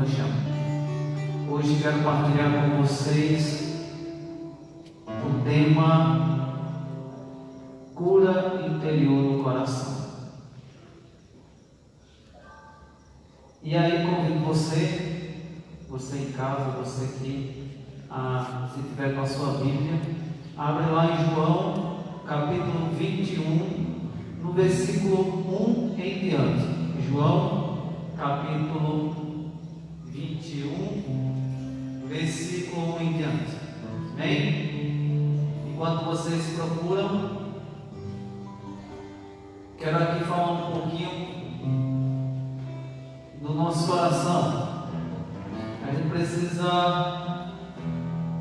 Paixão. Hoje quero partilhar com vocês o tema cura interior do coração. E aí convido você em casa, você aqui, se tiver com a sua Bíblia, abre lá em João, capítulo 21, no versículo 1 em diante. João, capítulo 21, versículo 1 em diante. Amém? Enquanto vocês procuram, quero aqui falar um pouquinho do nosso coração. A gente precisa,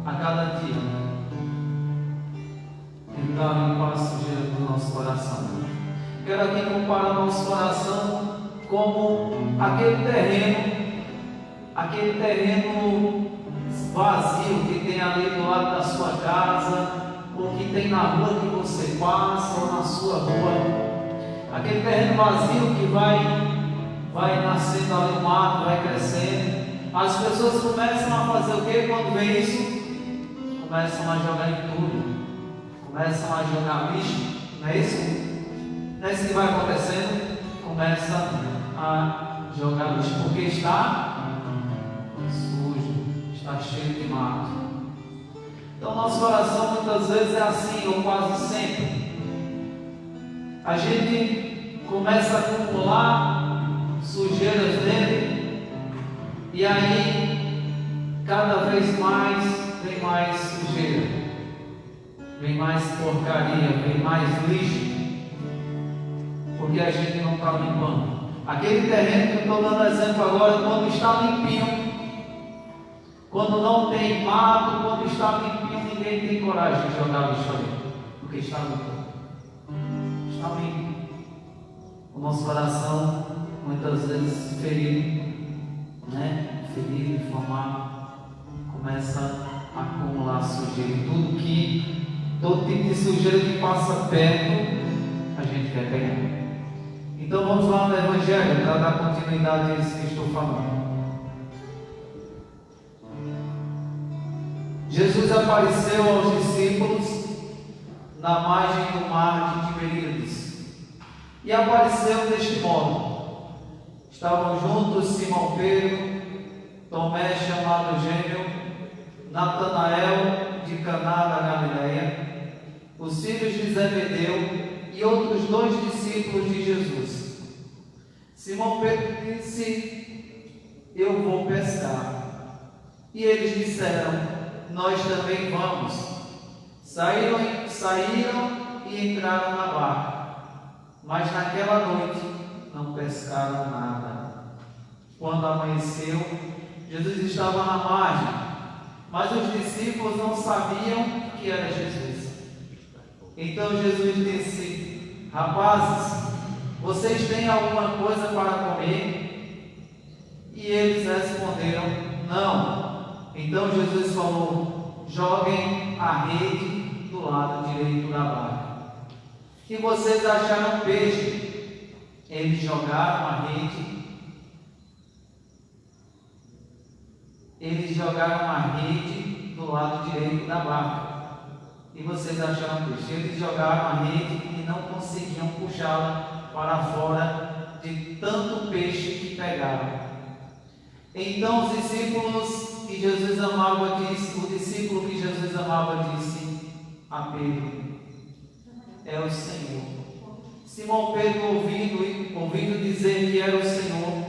a cada dia, tentar limpar a sujeira do nosso coração. Quero aqui comparar o nosso coração como aquele terreno vazio que tem ali do lado da sua casa, ou que tem na rua que você passa, ou na sua rua. Aquele terreno vazio que vai nascendo ali no mato, vai crescendo. As pessoas começam a fazer o que quando vê isso? Começam a jogar entulho, começam a jogar lixo, não é isso? Não é isso que vai acontecendo? Começa a jogar lixo, porque está sujo, está cheio de mato. Então nosso coração muitas vezes é assim, ou quase sempre. A gente começa a acumular sujeiras dele, e aí cada vez mais vem mais sujeira, vem mais porcaria, vem mais lixo, porque a gente não está limpando. Aquele terreno que eu estou dando exemplo agora, quando está limpinho, quando não tem mato, quando está limpinho, ninguém tem coragem de jogar lixo ali, porque está limpo. Está limpo. O nosso coração muitas vezes ferido, ferido, inflamado, começa a acumular sujeira. Todo tipo de sujeira que passa perto, a gente quer pegar. Então vamos lá no Evangelho para dar continuidade a isso que estou falando. Jesus apareceu aos discípulos na margem do mar de Tiberíades, e apareceu deste modo. Estavam juntos Simão Pedro, Tomé chamado Gêmeo, Natanael de Caná da Galileia, os filhos de Zebedeu e outros 2 discípulos de Jesus. Simão Pedro disse: eu vou pescar. E eles disseram: nós também vamos. Saíram e entraram na barca, mas naquela noite não pescaram nada. Quando amanheceu, Jesus estava na margem, mas os discípulos não sabiam que era Jesus. Então Jesus disse: rapazes, vocês têm alguma coisa para comer? E eles responderam: não. Então Jesus falou: joguem a rede do lado direito da barca. E vocês acharam peixe? Eles jogaram a rede. Eles jogaram a rede do lado direito da barca. E vocês acharam peixe? Eles jogaram a rede e não conseguiam puxá-la para fora de tanto peixe que pegaram. Então os discípulos que Jesus amava disse, o discípulo que Jesus amava disse a Pedro: é o Senhor. Simão Pedro, ouvindo dizer que era o Senhor,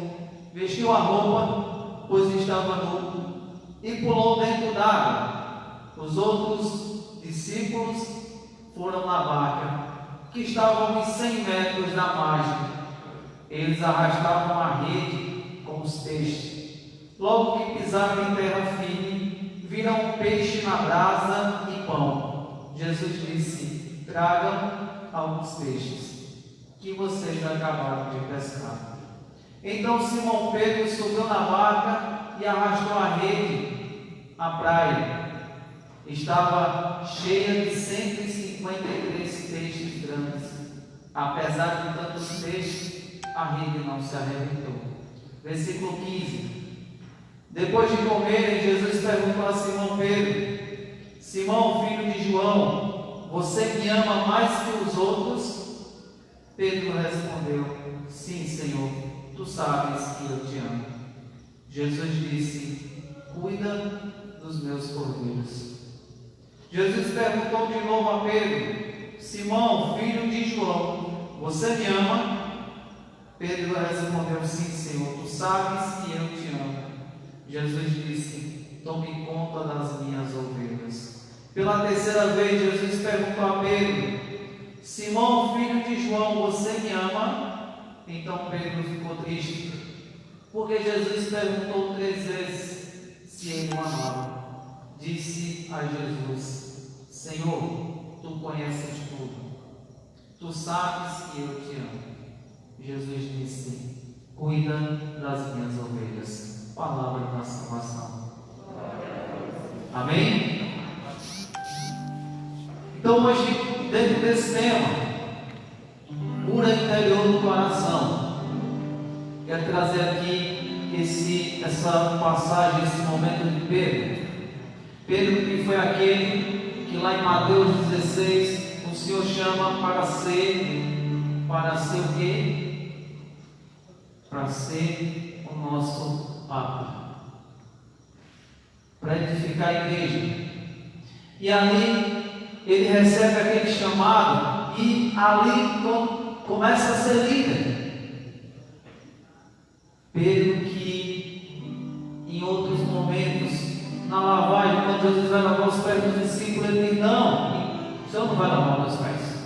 vestiu a roupa, pois estava nu, e pulou dentro d'água. Os outros discípulos foram na barca, que estava uns 100 metros da margem. Eles arrastavam a rede com os peixes. Logo que pisaram em terra firme, viram um peixe na brasa e pão. Jesus disse: tragam alguns peixes, que vocês já acabaram de pescar. Então Simão Pedro subiu na barca e arrastou a rede à praia. Estava cheia de 153 peixes grandes. Apesar de tantos peixes, a rede não se arrebentou. Versículo 15. Depois de comerem, Jesus perguntou a Simão Pedro: Simão, filho de João, você me ama mais que os outros? Pedro respondeu: Sim, Senhor, tu sabes que eu te amo. Jesus disse: Cuida dos meus cordeiros. Jesus perguntou de novo a Pedro: Simão, filho de João, você me ama? Pedro respondeu: Sim, Senhor, tu sabes que eu te amo. Jesus disse: Tome conta das minhas ovelhas. Pela terceira vez, Jesus perguntou a Pedro: Simão, filho de João, você me ama? Então Pedro ficou triste, porque Jesus perguntou 3 vezes se ele o amava. Disse a Jesus: Senhor, tu conheces tudo, tu sabes que eu te amo. Jesus disse: Cuida das minhas ovelhas. Palavra da salvação. Amém? Então hoje, dentro desse tema, cura interior do coração, quero trazer aqui essa passagem, esse momento de Pedro. Pedro, que foi aquele que lá em Mateus 16 o Senhor chama para ser o quê? Para ser o nosso Papa, para edificar a igreja. E ali ele recebe aquele chamado e ali começa a ser líder. Pedro, que em outros momentos, na lavagem, quando Jesus vai lavar os pés dos discípulos, ele diz: Não, o Senhor não vai lavar meus pés.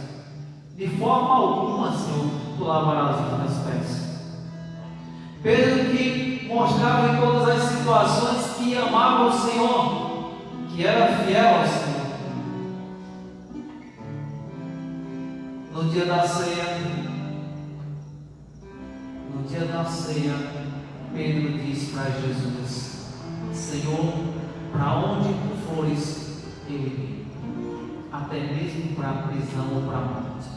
De forma alguma, Senhor, tu lavarás os meus pés. Pedro, que mostrava em todas as situações que amava o Senhor, que era fiel ao Senhor. No dia da ceia, Pedro disse para Jesus: Senhor, para onde tu fores, eu irei, até mesmo para a prisão ou para a morte.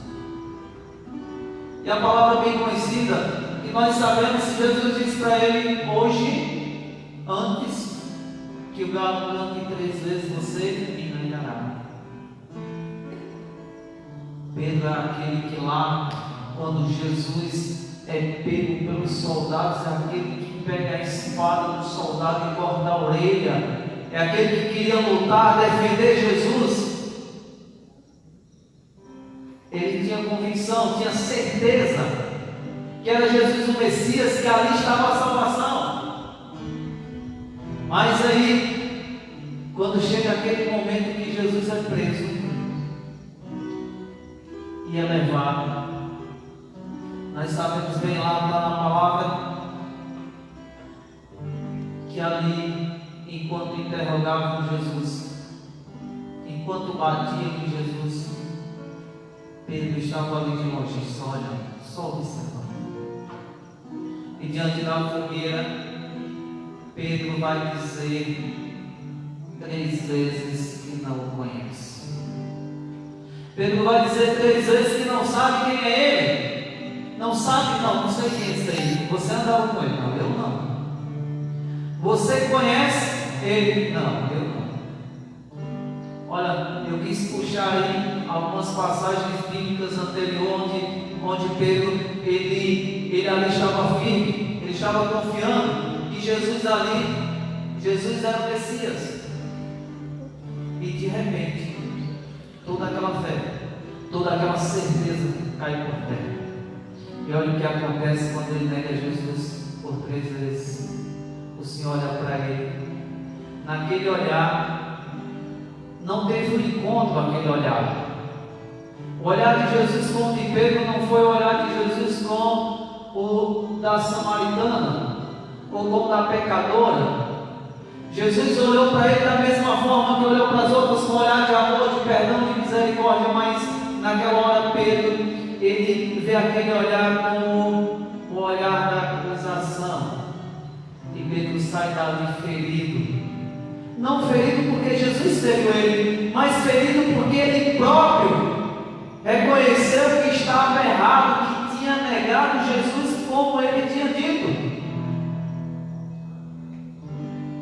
E a palavra bem conhecida, que nós sabemos que Jesus disse para ele: hoje, antes que o galo cante 3 vezes, você me negará. Pedro é aquele que lá, quando Jesus é pego pelos soldados, é aquele que pega a espada do soldado e corta a orelha, é aquele que queria lutar, defender Jesus. Ele tinha convicção, tinha certeza que era Jesus o Messias, que ali estava a salvação. Mas aí, quando chega aquele momento que Jesus é preso e é levado, nós sabemos bem lá na palavra que ali, enquanto interrogavam Jesus, enquanto batiam em Jesus, Pedro estava ali de longe, só olhando, só observando. E diante da fogueira, Pedro vai dizer 3 vezes que não o conhece. Pedro vai dizer 3 vezes que não sabe quem é ele. Não sabe, não sei quem é esse aí. Você andava com ele? Não, eu não. Você conhece ele? Não, eu não. Olha, eu quis puxar aí algumas passagens bíblicas anteriores, onde Pedro, ele ali estava firme, ele estava confiando que Jesus era o Messias. E de repente, toda aquela fé, toda aquela certeza cai por terra. E olha o que acontece quando ele nega Jesus por 3 vezes. O Senhor olha para ele, naquele olhar, não teve um encontro aquele olhar. O olhar de Jesus com o de Pedro não foi o olhar de Jesus com o da samaritana, ou com o da pecadora. Jesus olhou para ele da mesma forma que olhou para as outras, com olhar de amor, de perdão, de misericórdia, mas naquela hora Pedro, ele vê aquele olhar como o olhar da acusação. E Pedro sai dali ferido. Não ferido porque Jesus feriu ele, mas ferido porque ele próprio reconheceu que estava errado, que tinha negado Jesus como ele tinha dito.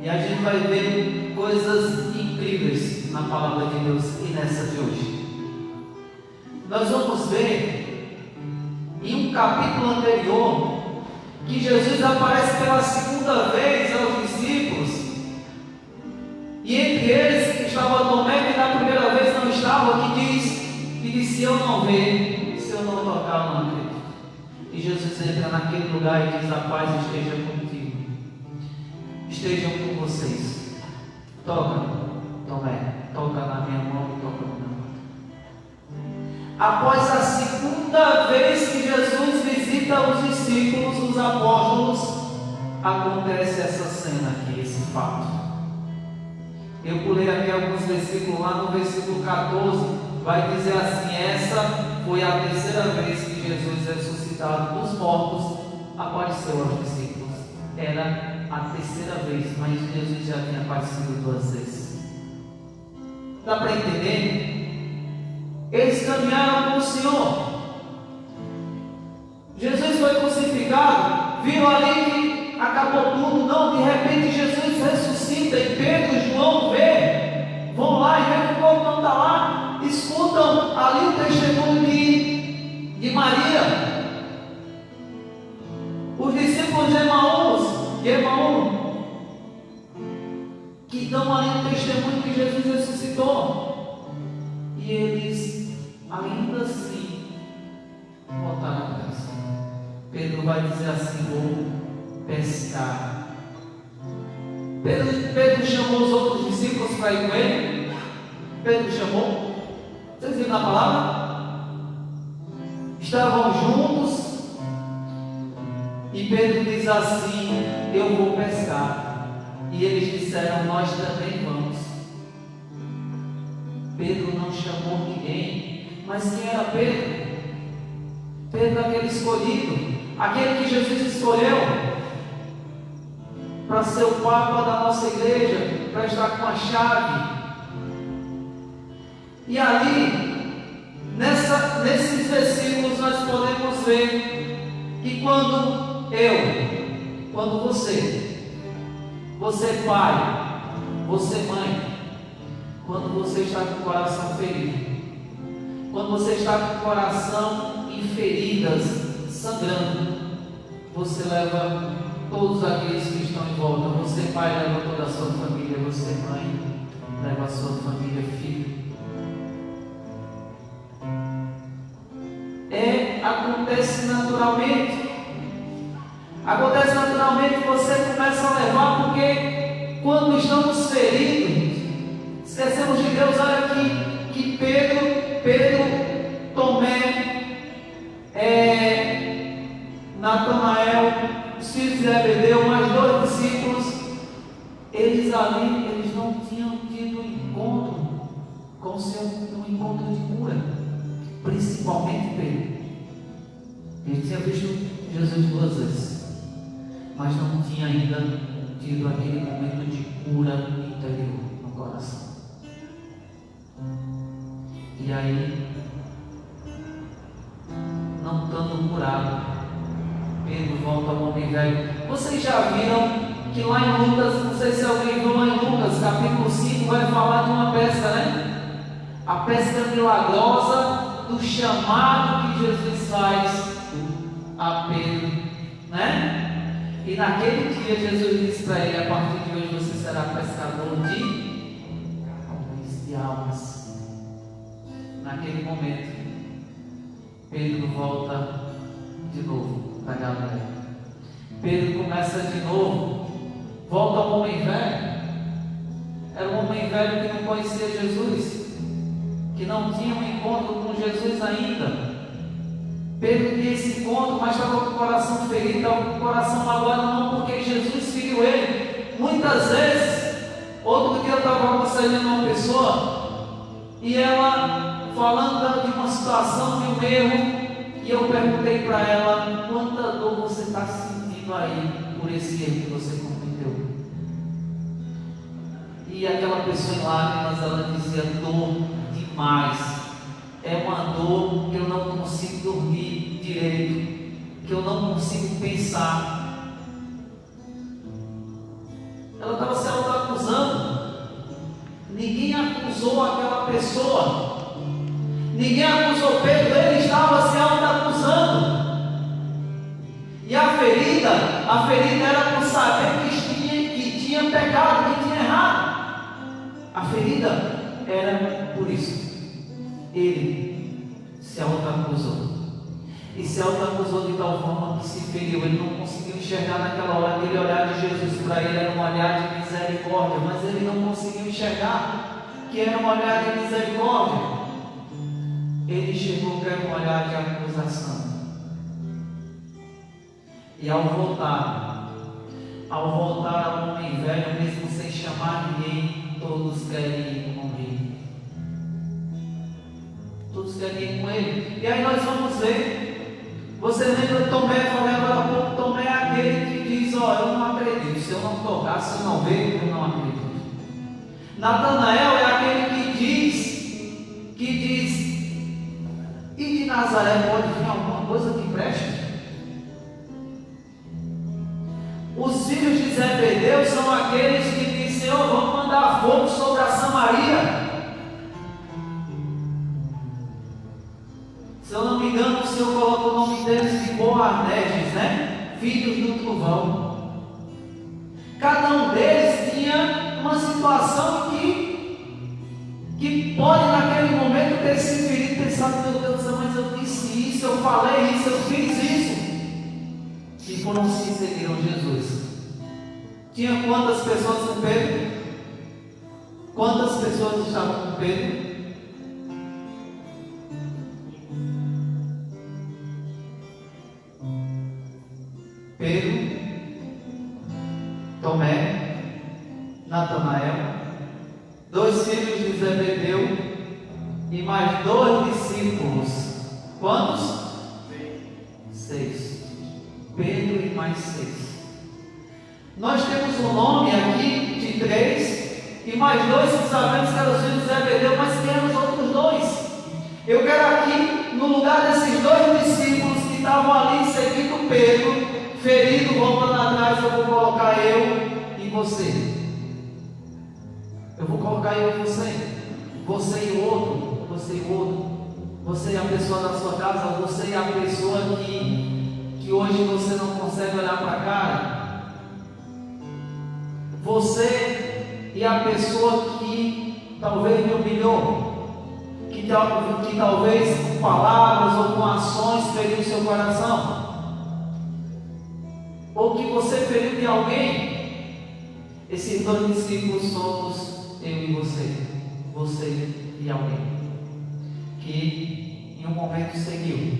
E a gente vai ver coisas incríveis na palavra de Deus e nessa de hoje. Nós vamos ver em um capítulo anterior que Jesus aparece pela segunda vez aos discípulos, e entre eles estava Tomé, que na primeira vez não estava, que diz: se eu não ver, se eu não tocar, eu não acredito. E Jesus entra naquele lugar e diz: a paz esteja contigo, estejam com vocês. Toca, Tomé, toca na minha mão e toca na minha mão. Após a segunda vez que Jesus visita os discípulos, os apóstolos, acontece essa cena aqui, esse fato. Eu pulei aqui alguns versículos, lá no versículo 14, vai dizer assim: essa foi a terceira vez que Jesus, ressuscitado dos mortos, apareceu aos discípulos. Era a terceira vez, mas Jesus já tinha aparecido 2 vezes. Dá para entender? Eles caminharam com o Senhor. Jesus foi crucificado, viram ali que acabou tudo. Não, de repente Jesus ressuscita e Pedro e João vão lá e vê que o corpo não está lá. Escutam ali o testemunho de Maria. Os discípulos de Emaús, que dão ali o testemunho que Jesus ressuscitou. E eles ainda assim voltaram atrás. Pedro vai dizer assim: vou pescar. Pedro chamou os outros discípulos para ir com ele. Pedro chamou. Vocês viram na palavra? Estavam juntos. E Pedro diz assim: eu vou pescar. E eles disseram: nós também vamos. Pedro não chamou ninguém. Mas quem era Pedro? Pedro, aquele escolhido, aquele que Jesus escolheu para ser o Papa da nossa igreja, para estar com a chave. E ali, nesses versículos, nós podemos ver que quando você pai, você mãe, quando você está com o coração ferido, quando você está com o coração em feridas, sangrando, você leva todos aqueles que estão em volta. Você pai leva toda a sua família, você mãe leva a sua família, filho. Acontece naturalmente. Acontece naturalmente que você começa a levar, porque quando estamos feridos, esquecemos de Deus. Olha aqui que Pedro, Tomé, Natanael, os filhos de Zebedeu, mais 2 discípulos, eles não tinham tido encontro com o Senhor, um encontro de cura, principalmente Pedro. Ele tinha visto Jesus 2 vezes, mas não tinha ainda tido aquele momento de cura interior no coração. E aí, não estando curado, Pedro volta ao homem velho. Vocês já viram que lá em Lucas, não sei se alguém viu lá em Lucas, capítulo 5, vai falar de uma pesca, né? A pesca milagrosa do chamado que Jesus faz a Pedro, né? E naquele dia Jesus disse para ele: a partir de hoje você será pescador de homens, de almas. Naquele momento, Pedro volta de novo para Galileia. Pedro começa de novo, volta ao homem velho. Era um homem velho que não conhecia Jesus, que não tinha um encontro com Jesus ainda. Pedro tinha esse encontro, mas estava com o coração ferido, estava com o coração magoado, não porque Jesus feriu ele. Muitas vezes, outro dia eu estava aconselhando uma pessoa, e ela falando de uma situação, de um erro, e eu perguntei para ela: quanta dor você está sentindo aí por esse erro que você cometeu? E aquela pessoa em lágrimas, ela dizia: dor demais. É uma dor que eu não consigo dormir direito, que eu não consigo pensar. Ela estava se acusou aquela pessoa. Ninguém acusou Pedro, ele estava se auto-acusando. E a ferida era por saber que tinha pecado, que tinha errado. A ferida era por isso. Ele se auto-acusou. E se auto-acusou de tal forma que se feriu. Ele não conseguiu enxergar naquela hora. Aquele olhar de Jesus para ele era um olhar de misericórdia, mas ele não conseguiu enxergar que era um olhar de misericórdia. Ele enxergou que era um olhar de acusação. E ao voltar ao homem velho, mesmo sem chamar ninguém, todos querem ir com ele. Todos querem ir com ele. E aí nós vamos ver. Você lembra Tomé? Falei agora há pouco. Tomé é aquele que diz: ó, eu não acredito. Se eu não tocar, se eu não ver, eu não acredito. Natanael é aquele que diz: e de Nazaré pode vir alguma coisa que preste? Os filhos de Zebedeu são aqueles que dizem: Senhor, vamos mandar fogo sobre a Samaria. Se eu não me engano, o Senhor colocou o nome deles de Boanerges, né? Filhos do trovão. Cada um deles tinha uma situação que pode naquele momento ter se ferido e pensado: meu Deus do céu, mas eu disse isso, eu falei isso, eu fiz isso. E foram se seguiram Jesus. Tinha quantas pessoas com Pedro? Quantas pessoas estavam com Pedro? Pedro, Tomé, Natanael, 2 filhos de Zebedeu e mais 2 discípulos. Quantos? 6. Pedro e mais 6. Nós temos um nome aqui de 3 e mais 2 que sabemos que eram os filhos de Zebedeu, mas quem eram os outros 2? Eu quero aqui, no lugar desses 2 discípulos que estavam ali seguindo Pedro, ferido, voltando atrás, eu vou colocar eu e você. Eu vou colocar eu e você. Você e o outro. Você e o outro. Você e a pessoa da sua casa. Você e a pessoa que hoje você não consegue olhar para a cara. Você e a pessoa que talvez me humilhou. Que talvez com palavras ou com ações feriu o seu coração. Ou que você feriu de alguém. Esses 2 discípulos somos eu e você e alguém que em um momento seguiu,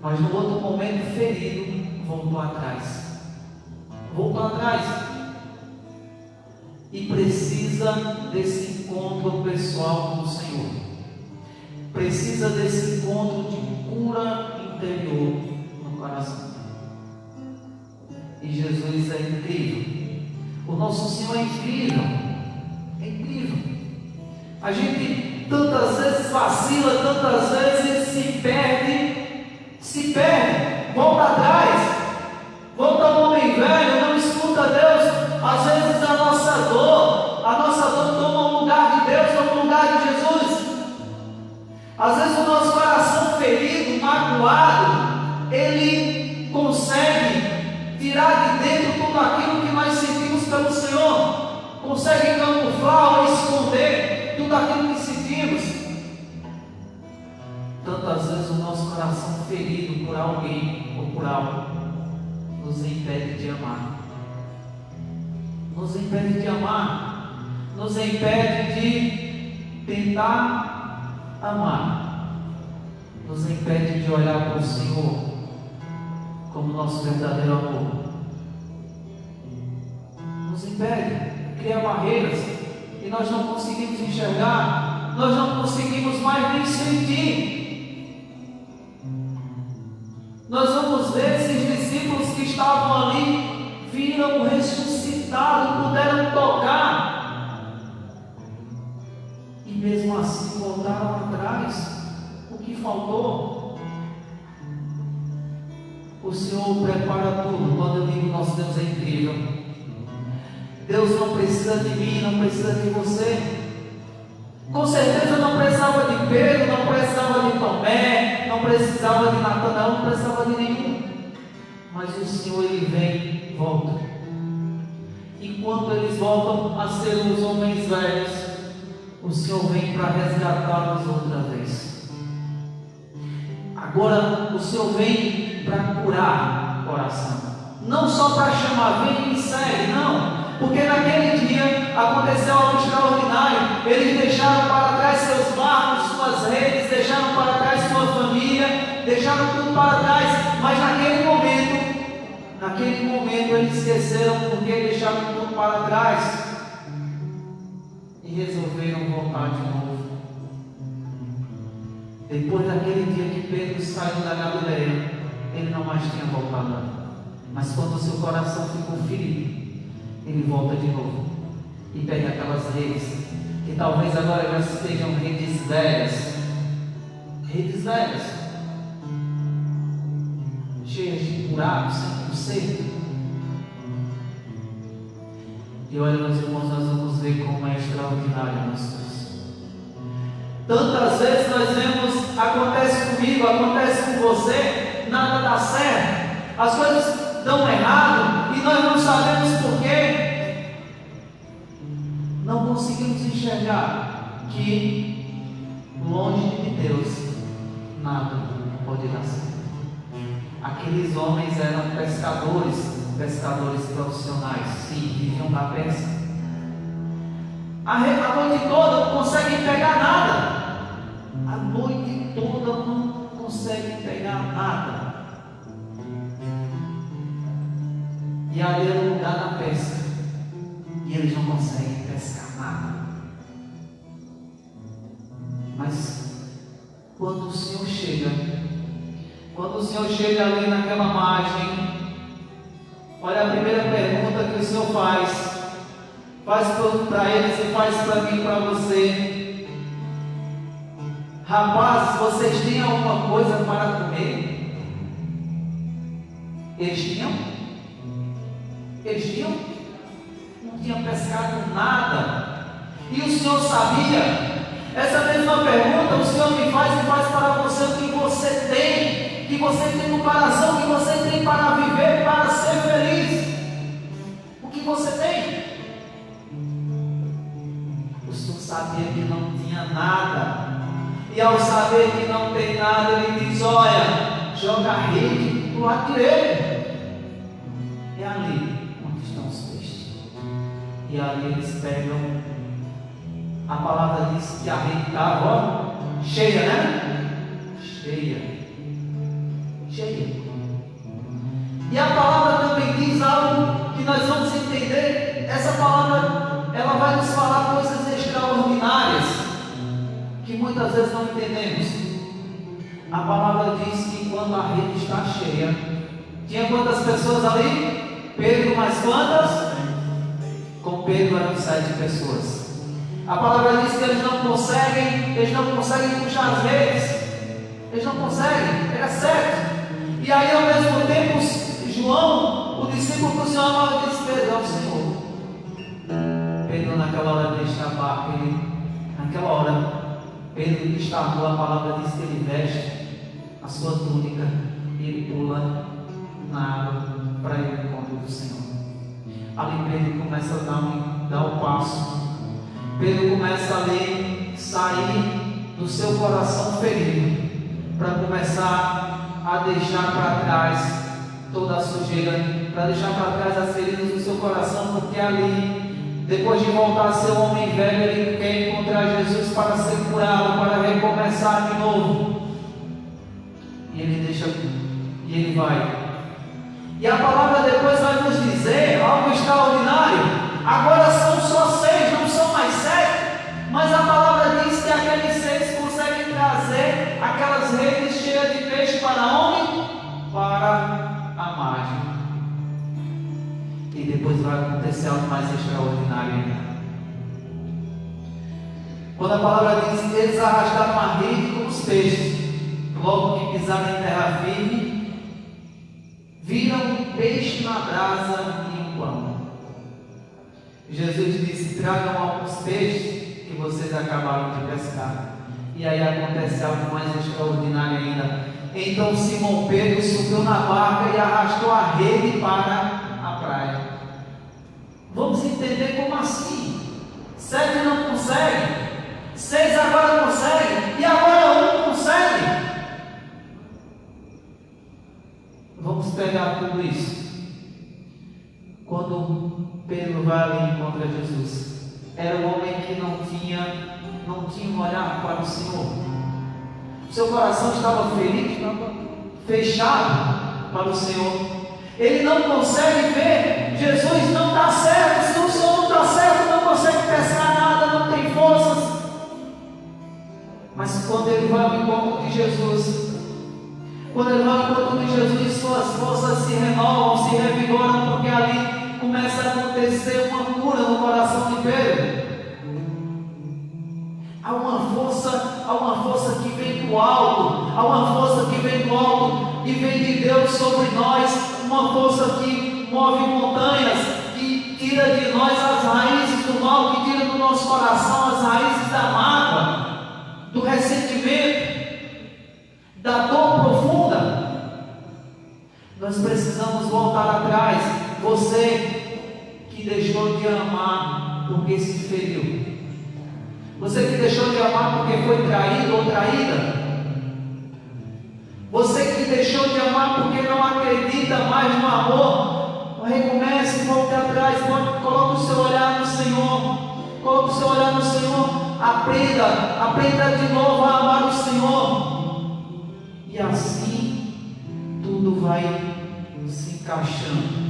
mas no outro momento ferido voltou atrás e precisa desse encontro pessoal com o Senhor, precisa desse encontro de cura interior no coração. E Jesus é incrível. O nosso Senhor é incrível. É incrível. A gente tantas vezes vacila, tantas vezes se perde, volta atrás, volta ao homem velho, não escuta Deus. Às vezes a nossa dor toma o lugar de Deus, toma o lugar de Jesus. Às vezes o nosso coração ferido, magoado, ele consegue tirar de dentro tudo aquilo que nós sentimos pelo Senhor, consegue camuflar ou esconder tudo aquilo que sentimos. Tantas vezes o nosso coração ferido por alguém ou por algo nos impede de amar, nos impede de amar, nos impede de tentar amar, nos impede de olhar para o Senhor como nosso verdadeiro amor, nos impede, cria barreiras e nós não conseguimos enxergar, nós não conseguimos mais nem sentir. Nós vamos ver esses discípulos que estavam ali, viram o ressuscitado, puderam tocar e mesmo assim voltaram atrás. O que faltou? O Senhor prepara tudo. Quando eu digo nosso Deus é incrível, Deus não precisa de mim, não precisa de você. Com certeza não precisava de Pedro, não precisava de Tomé, não precisava de Natanael, não precisava de nenhum. Mas o Senhor, Ele vem e volta. E quando eles voltam a ser os homens velhos, o Senhor vem para resgatá-los outra vez. Agora o Senhor vem para curar o coração. Não só para chamar, vem e segue, não. Porque naquele dia aconteceu algo extraordinário. Eles deixaram para trás seus barcos, suas redes, deixaram para trás sua família, deixaram tudo para trás. Mas naquele momento eles esqueceram porque deixaram tudo para trás e resolveram voltar de novo. Depois daquele dia que Pedro saiu da Galileia, ele não mais tinha voltado. Mas quando o seu coração ficou ferido, ele volta de novo e pega aquelas redes, que talvez agora já sejam redes velhas, cheias de buracos, sem conserto. E olha, meus irmãos, nós vamos ver como é extraordinário nosso Deus. Tantas vezes nós vemos, acontece comigo, acontece com você, nada dá certo, as coisas dão errado e nós não sabemos porquê. Não conseguimos enxergar que longe de Deus nada pode dar certo. Aqueles homens eram pescadores profissionais, sim, viviam da pesca. A noite toda não conseguem pegar nada. A noite toda não conseguem pegar nada. E ali era o lugar da pesca. E eles não conseguem pescar nada. Mas quando o Senhor chega ali naquela margem, olha a primeira pergunta que o Senhor faz para eles e faz para mim e para você: rapazes, vocês têm alguma coisa para comer? Eles tinham? Não tinham pescado nada. E o Senhor sabia. Essa mesma pergunta o Senhor me faz e faz para você: o que você tem, que você tem no coração, que você tem para viver, para ser feliz. O que você tem? O Senhor sabia que não tinha nada, e ao saber que não tem nada, Ele diz: olha, joga a rede do lado direito. É ali onde estão os peixes. E ali eles pegam. A palavra diz que a rede estava cheia, né? Cheia. E a palavra também diz algo que nós vamos entender. Essa palavra, ela vai nos falar coisas extraordinárias que muitas vezes não entendemos. A palavra diz que quando a rede está cheia, tinha quantas pessoas ali? Pedro mais quantas? Com Pedro eram 7 pessoas. A palavra diz que eles não conseguem puxar as redes. Eles não conseguem, era certo. E aí ao mesmo tempo, João, o discípulo do Senhor amado, disse: Pedro, é o Senhor. Pedro naquela hora deixa a barca, naquela hora, Pedro destacou, a palavra diz que ele veste a sua túnica e ele pula na água para ir ao encontro do Senhor. Ali Pedro começa a dar o passo. Pedro começa ali a sair do seu coração ferido, para começar a deixar para trás toda a sujeira, para deixar para trás as feridas do seu coração, porque ali, depois de voltar a ser um homem velho, ele quer encontrar Jesus para ser curado, para recomeçar de novo. E ele vai. E a palavra depois vai nos dizer algo extraordinário. Agora são só 6, não são mais 7, mas a palavra diz que aqueles 6 conseguem trazer aquelas redes cheias de peixe para onde? Para a margem. E depois vai acontecer algo mais extraordinário ainda. Quando a palavra diz que eles arrastaram a rede com os peixes, logo que pisaram em terra firme, viram um peixe na brasa e um pão. Jesus disse: tragam alguns peixes. que vocês acabaram de pescar. E aí acontece algo mais extraordinário ainda. Então Simão Pedro subiu na barca e arrastou a rede para a praia. Vamos entender como assim? 7 não consegue, 6 agora consegue, e agora 1 consegue. Vamos pegar tudo isso. Quando Pedro vai ali e encontra Jesus, era um homem que não tinha um olhar para o Senhor. Seu coração estava ferido, estava fechado para o Senhor. Ele não consegue ver, Jesus não está certo, se o Senhor não está certo, não consegue pescar nada, não tem forças. Mas quando ele vai ao encontro de Jesus, suas forças se renovam, se revigoram, porque ali começa a acontecer uma cura no coração de Pedro. Há uma força que vem do alto, e vem de Deus sobre nós, uma força que move montanhas, que tira de nós as raízes do mal, que tira do nosso coração as raízes da mágoa, do ressentimento, da dor profunda. Nós precisamos voltar atrás. Você que deixou de amar porque se feriu, você que deixou de amar porque foi traído ou traída, você que deixou de amar porque não acredita mais no amor, recomece, volte atrás, coloque o seu olhar no Senhor, aprenda de novo a amar o Senhor, e assim tudo vai se encaixando.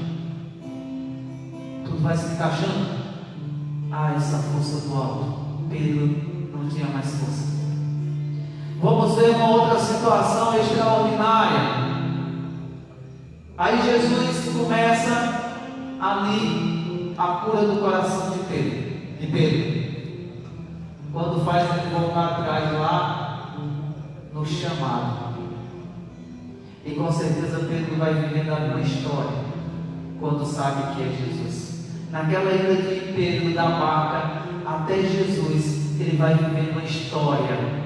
Essa força do alto. Pedro não tinha mais força. Vamos ver uma outra situação extraordinária. Aí Jesus começa ali a cura do coração de Pedro. Quando faz ele voltar atrás lá no chamado. E com certeza Pedro vai vivendo alguma história quando sabe que é Jesus. Naquela ida de Pedro da barca até Jesus, ele vai vivendo uma história.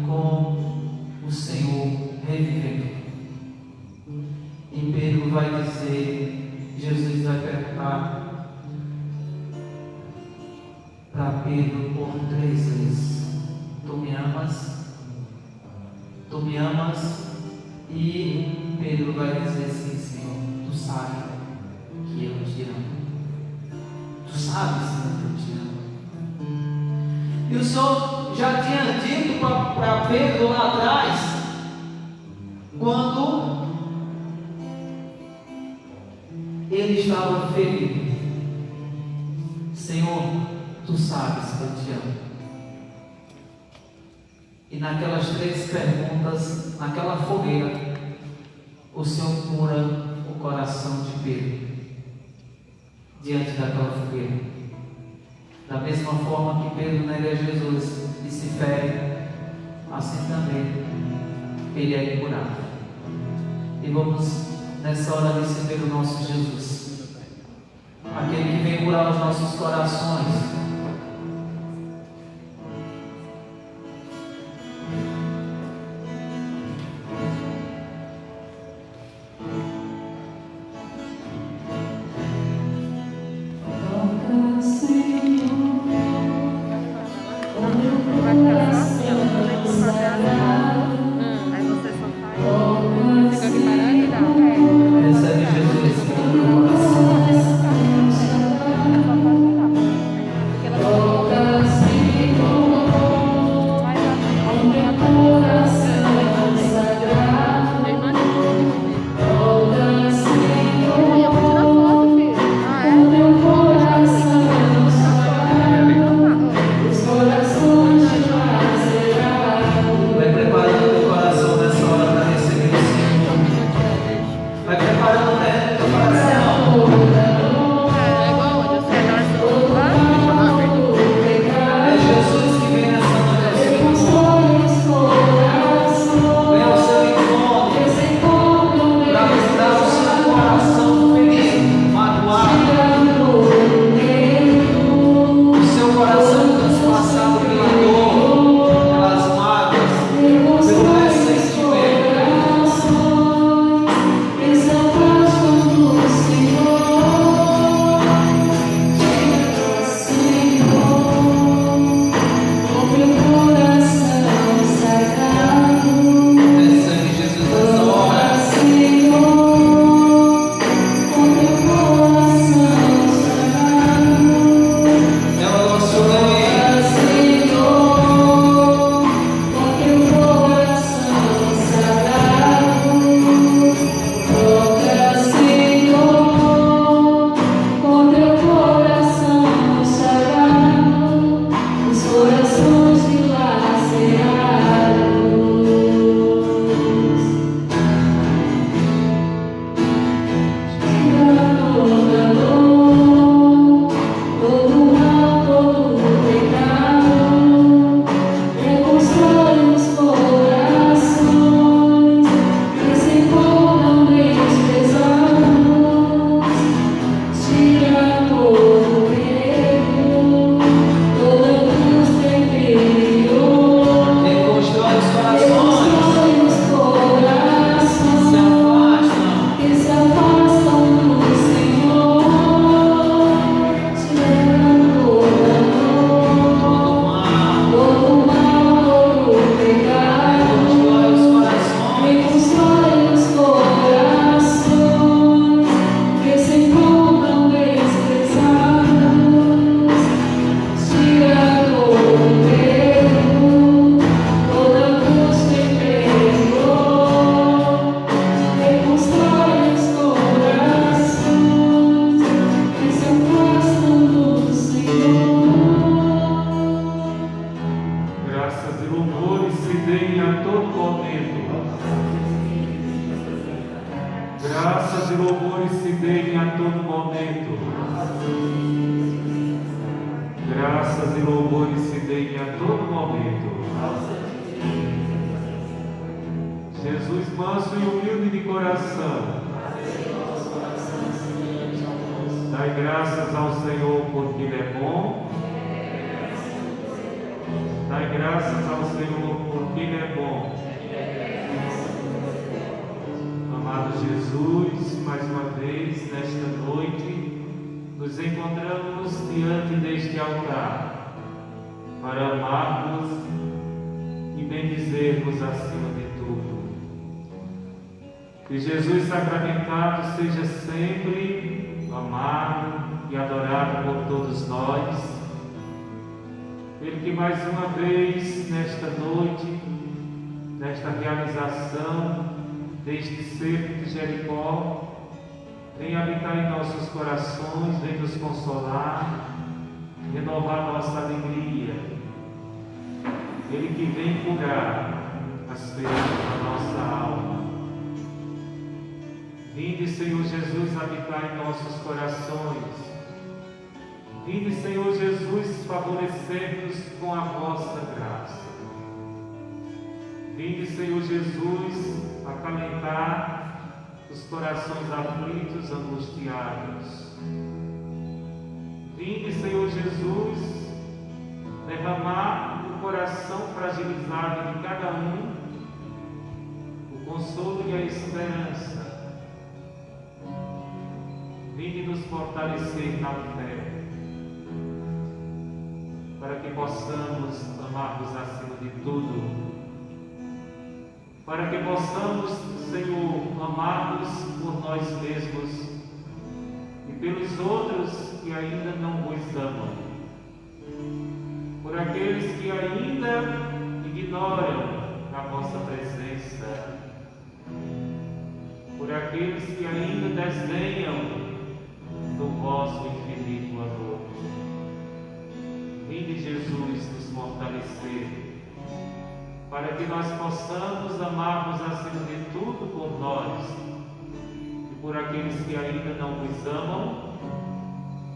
Com o Senhor revivendo. E Pedro vai dizer, Jesus vai perguntar para Pedro por 3 vezes: tu me amas? Tu me amas? E Pedro vai dizer assim: Senhor, tu sabes que eu te amo. Tu sabes que eu te amo. E o Senhor já tinha dito para Pedro lá atrás, quando ele estava ferido: Senhor, tu sabes que eu te amo. E naquelas 3 perguntas, naquela fogueira, o Senhor cura o coração de Pedro, diante daquela fogueira. Da mesma forma que Pedro nega Jesus e se fere, assim também ele é curado. E vamos nessa hora receber o nosso Jesus, aquele que vem curar os nossos corações. se deem a todo momento. Graças e louvores se deem a todo momento. Jesus manso e humilde de coração, dai graças ao Senhor porque Ele é bom. Dai graças ao Senhor porque Ele é bom. Amado Jesus, mais uma vez nesta noite nos encontramos diante deste altar para amarmos e bendizermos acima de tudo. Que Jesus sacramentado seja sempre amado e adorado por todos nós. Ele que mais uma vez nesta noite, nesta realização deste cerco de Jericó, vem habitar em nossos corações, vem nos consolar, renovar nossa alegria. Ele que vem curar as feridas da nossa alma. Vinde, Senhor Jesus, habitar em nossos corações. Vinde, Senhor Jesus, favorecer-nos com a vossa graça. Vinde, Senhor Jesus, acalentar os corações aflitos, angustiados. Vinde, Senhor Jesus, derramar no coração fragilizado de cada um o consolo e a esperança. Vinde nos fortalecer na fé, para que possamos amar-vos acima de tudo, para que possamos, Senhor, amar-vos por nós mesmos e pelos outros que ainda não vos amam, por aqueles que ainda ignoram a vossa presença, por aqueles que ainda desdenham do vosso infinito amor. Vinde, Jesus, nos fortalecer, para que nós possamos amar-vos acima de tudo por nós e por aqueles que ainda não vos amam,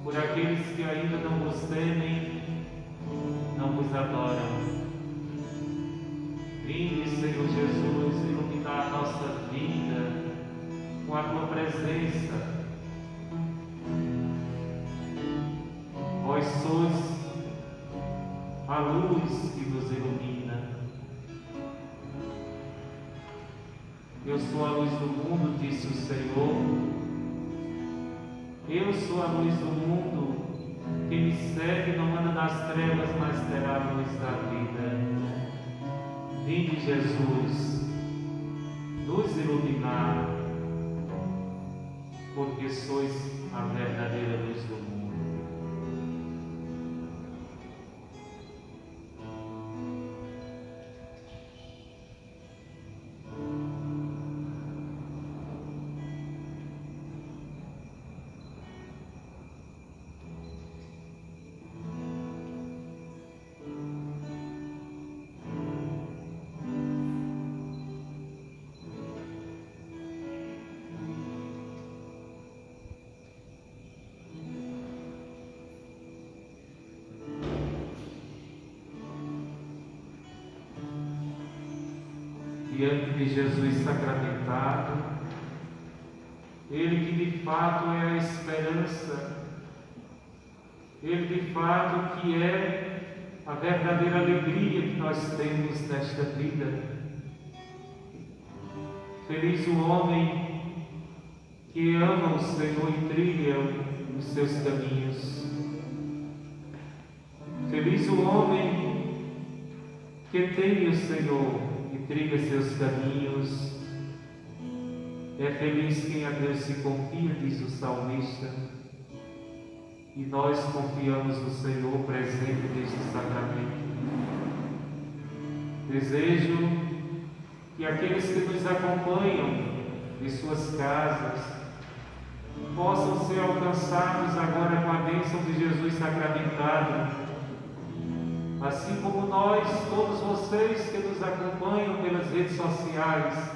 por aqueles que ainda não vos temem, não vos adoram. Vinde, Senhor Jesus, iluminar a nossa vida com a tua presença. Vós sois a luz que nos ilumina. Eu sou a luz do mundo, disse o Senhor. Eu sou a luz do mundo. Quem me segue não anda nas trevas, mas terá a luz da vida. Vinde, Jesus, nos iluminar, porque sois a verdadeira luz do mundo. Diante de Jesus sacramentado, Ele que de fato é a esperança, Ele de fato que é a verdadeira alegria que nós temos nesta vida. Feliz o homem que ama o Senhor e trilha os seus caminhos. Feliz o homem que teme o Senhor e trilha seus caminhos. É feliz quem a Deus se confia, diz o salmista. E nós confiamos no Senhor presente neste sacramento. Desejo que aqueles que nos acompanham de suas casas possam ser alcançados agora com a bênção de Jesus sacramentado. Assim como nós, todos vocês que nos acompanham pelas redes sociais,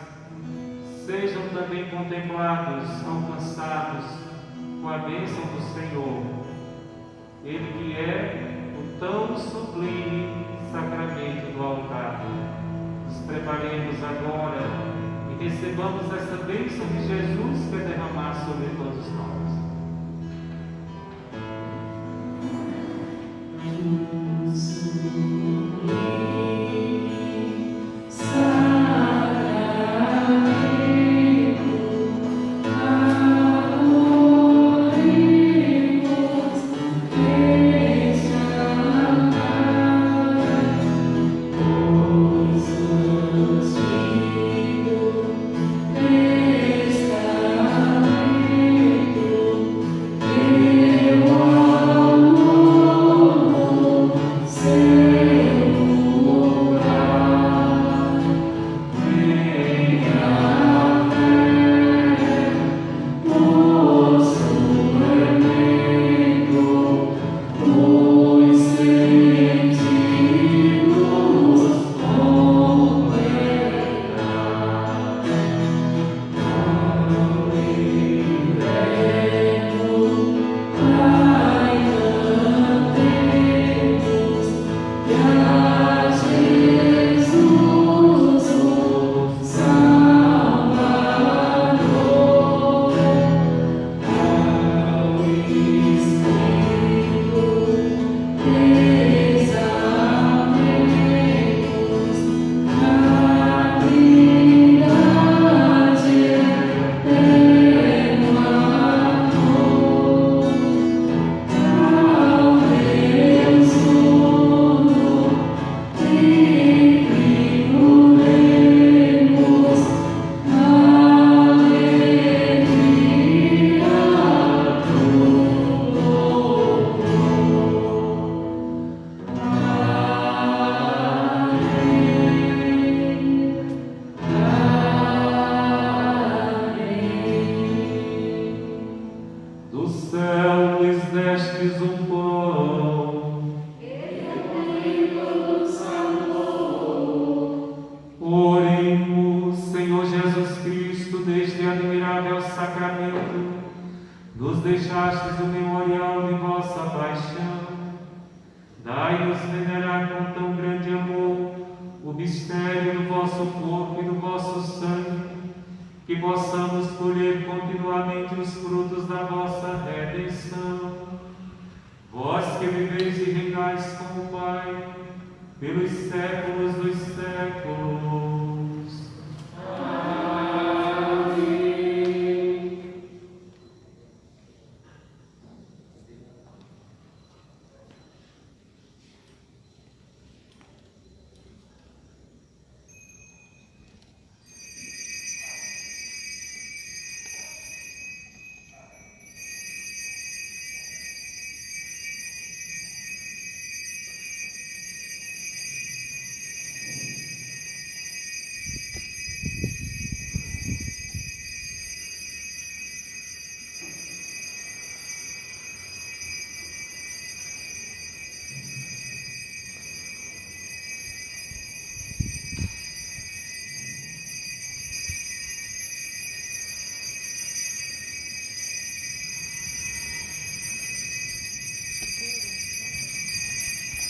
sejam também contemplados, alcançados com a bênção do Senhor. Ele que é o tão sublime sacramento do altar. Nos preparemos agora e recebamos essa bênção que Jesus quer derramar sobre todos nós.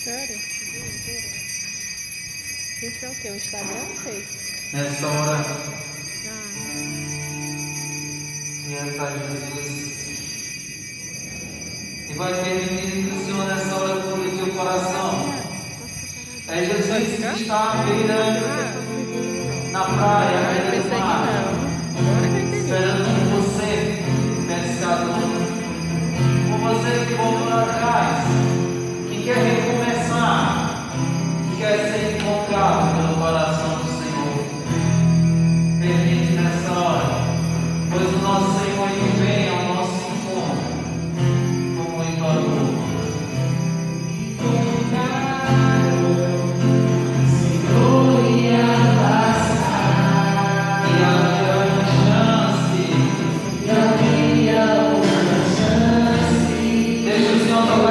Sério? Esse é o que? O Instagram ou Face? Nessa hora, Ah, Jesus. E vai permitir que o Senhor nessa hora cure o teu coração. É Jesus que está à beira na praia, à beira do mar, esperando por você, pescador. Por você que voltou atrás, que quer recomeçar, que quer ser encontrado pelo coração do Senhor. Permite nessa hora, pois o nosso Senhor ele vem ao nosso encontro com muito amor. Senhor, ia passar, e havia uma chance, deixa o Senhor tocar.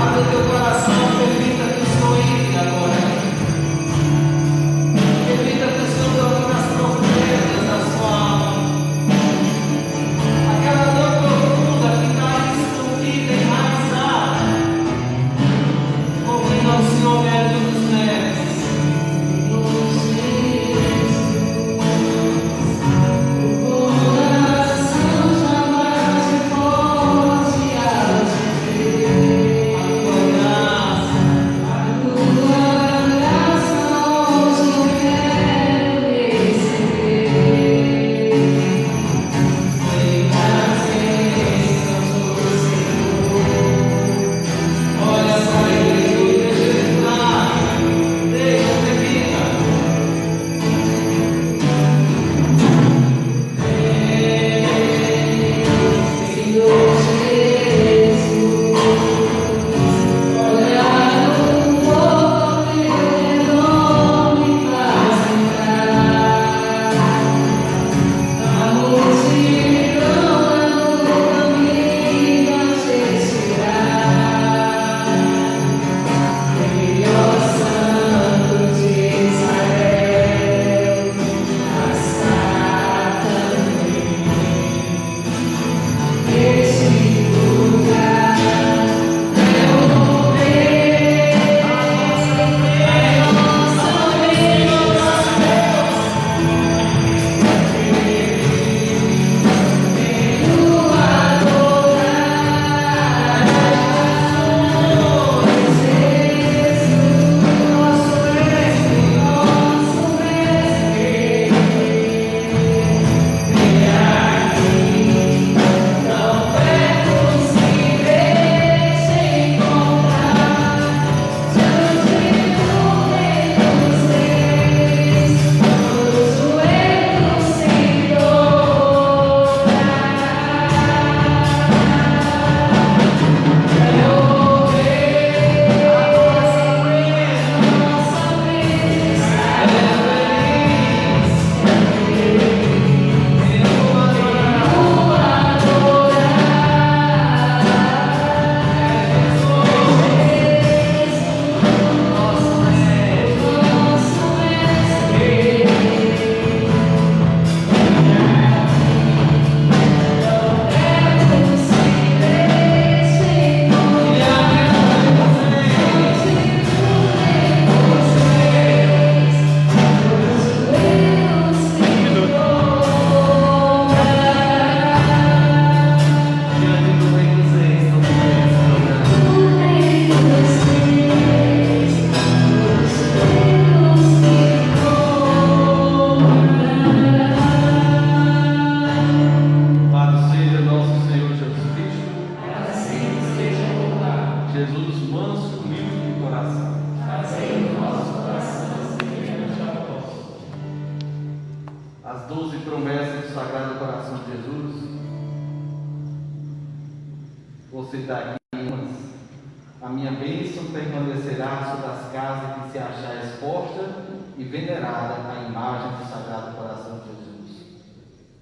Abre teu coração, permita que o Senhor entre agora. Permita que o Senhor toque nas profundezas da sua alma. Aquela dor profunda que está escondida, enraizada. Convida ao Senhor, médico dos médicos.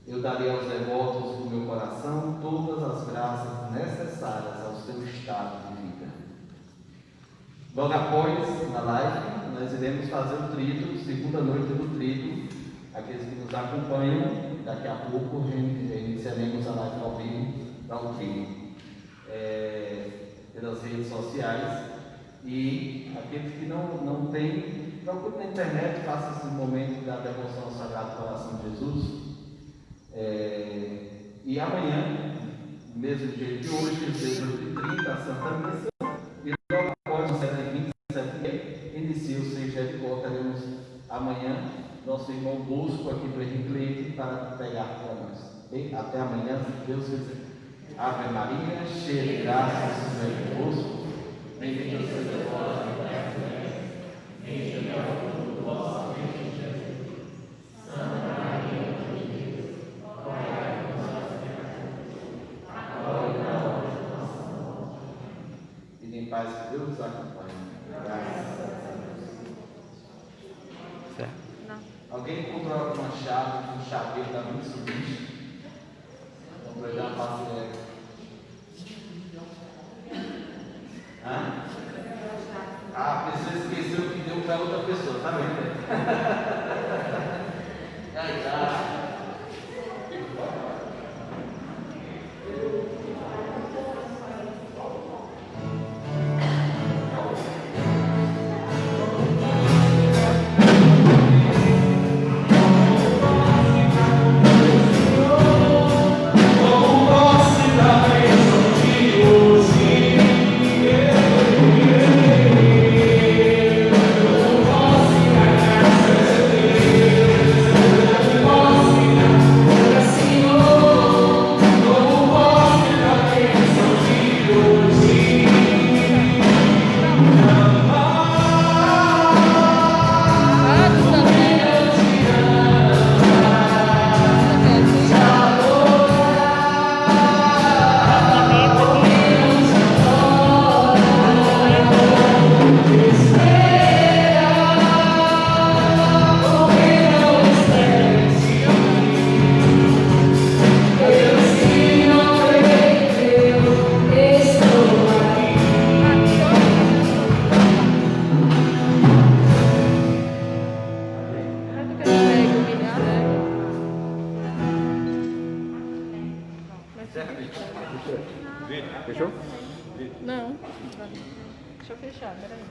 Eu darei aos devotos do meu coração todas as graças necessárias ao seu estado de vida. Logo após, na live, nós iremos fazer o trido, segunda noite do trido. Aqueles que nos acompanham, daqui a pouco iniciaremos a live ao vivo para o trido, pelas redes sociais. E aqueles que não têm, procure na internet, faça esse momento da devoção ao Sagrado Coração de Jesus. E amanhã, mesmo dia de hoje, 18h30, a Santa Missa, e logo após o 7h20, 7h30, inicia o 6 de Jacó. Teremos amanhã nosso irmão Bosco aqui do Henrique Leite para pegar para nós. E até amanhã, se Deus quiser. Ave Maria, cheia de graça, o Senhor é convosco. Bendita seja vós entre as mulheres, bendito é o fruto do vosso ventre, Jesus. Santa Maria, Mãe de Deus, rogai por nós, pecadores, agora e na hora de nossa morte. E em paz que Deus nos acompanhe. Graças a Deus. Certo. Não. Alguém encontrou alguma chave, um chaveiro da Mitsubishi? Vamos pegar uma parceria. Hã? para outra pessoa, tá vendo? Ai, já. Ah, do Santana. Fechou? Não. Deixa eu fechar, peraí.